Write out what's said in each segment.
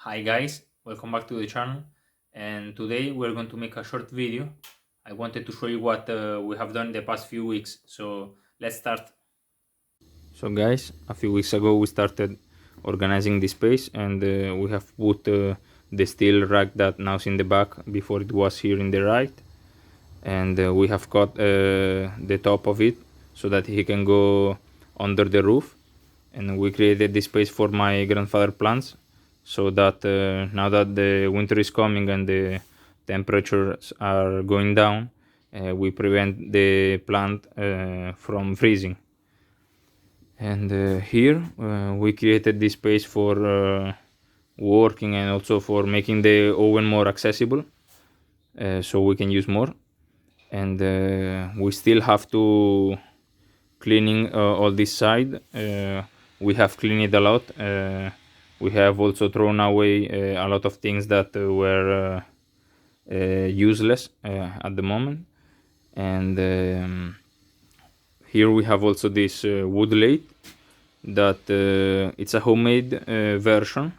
Hi guys, welcome back to the channel, and today we're going to make a short video. I wanted to show you what we have done the past few weeks, so let's start. So guys, a few weeks ago we started organizing the space, and we have put the steel rack that now is in the back before it was here in the right, and we have cut the top of it so that he can go under the roof, and we created this space for my grandfather plants so that now that the winter is coming and the temperatures are going down, we prevent the plant from freezing. And here we created this space for working and also for making the oven more accessible, so we can use more. And we still have to cleaning all this side. We have cleaned it a lot. We have also thrown away a lot of things that were useless at the moment. And here we have also this wood lathe that it's a homemade version.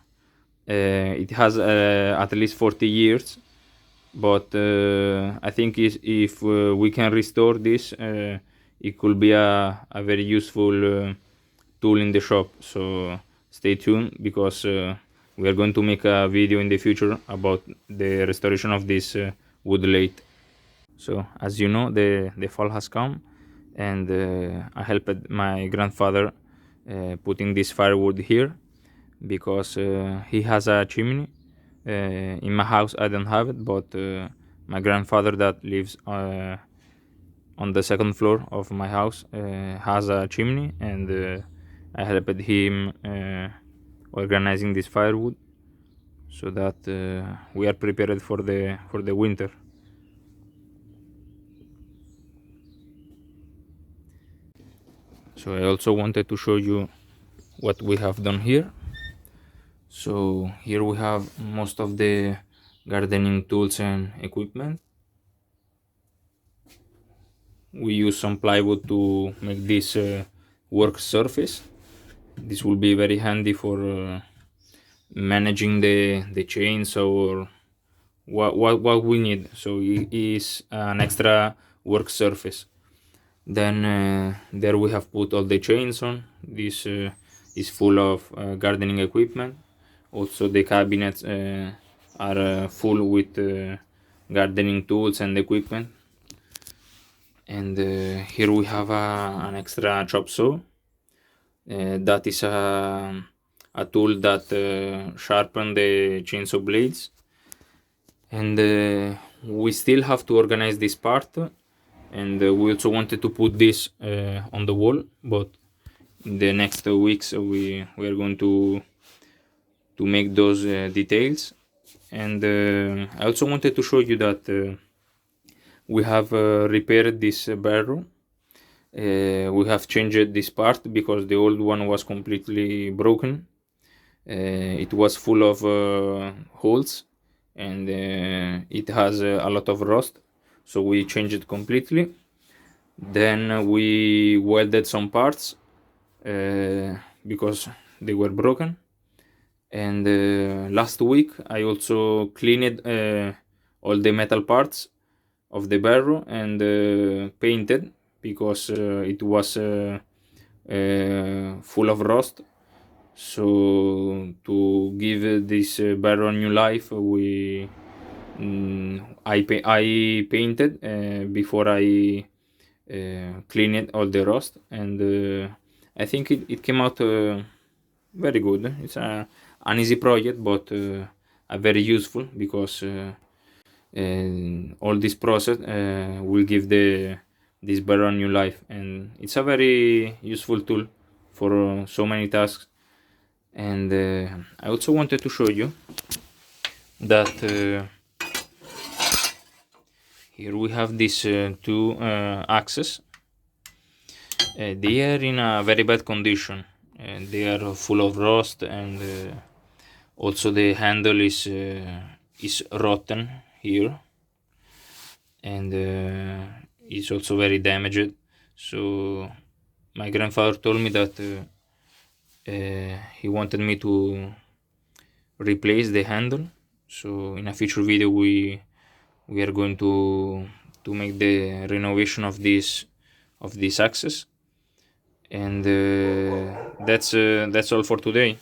It has at least 40 years, but I think if we can restore this, it could be a very useful tool in the shop. So stay tuned, because we are going to make a video in the future about the restoration of this wood lathe. So as you know, the fall has come, and I helped my grandfather putting this firewood here, because he has a chimney. In my house I don't have it, but my grandfather that lives on the second floor of my house has a chimney, and I helped him organizing this firewood so that we are prepared for the winter. So I also wanted to show you what we have done here. So here we have most of the gardening tools and equipment. We use some plywood to make this work surface. This will be very handy for managing the chainsaw or what we need. So it is an extra work surface. Then there we have put all the chains on. This is full of gardening equipment. Also the cabinets are full with gardening tools and equipment. And here we have an extra chop saw. That is a tool that sharpen the chainsaw blades. And we still have to organize this part, and we also wanted to put this on the wall, but in the next weeks we are going to make those details. And I also wanted to show you that we have repaired this barrel. We have changed this part because the old one was completely broken. It was full of holes, and it has a lot of rust, so we changed it completely. Then we welded some parts because they were broken. And last week I also cleaned all the metal parts of the barrel and painted, because it was full of rust. So to give this barrel new life, I painted before I cleaned all the rust, and I think it came out very good. It's an easy project, but a very useful, because all this process will give this barrel new life, and it's a very useful tool for so many tasks. And I also wanted to show you that here we have these two axes. They are in a very bad condition, and they are full of rust, and also the handle is rotten here, and is also very damaged. So my grandfather told me that he wanted me to replace the handle. So in a future video we are going to make the renovation of this axis. And that's all for today.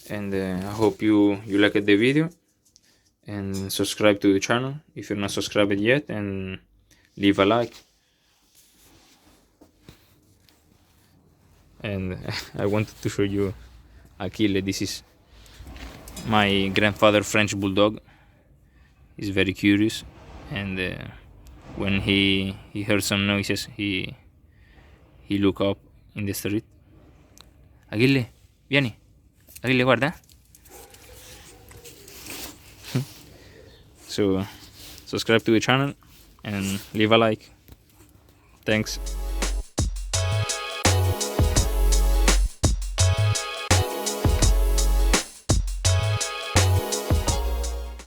And I hope you liked the video, and subscribe to the channel if you're not subscribed yet, and leave a like. And I wanted to show you Achille. This is my grandfather French bulldog. He's very curious, and when he heard some noises, he look up in the street. Achille, vieni. Achille, guarda. So subscribe to the channel and leave a like. Thanks.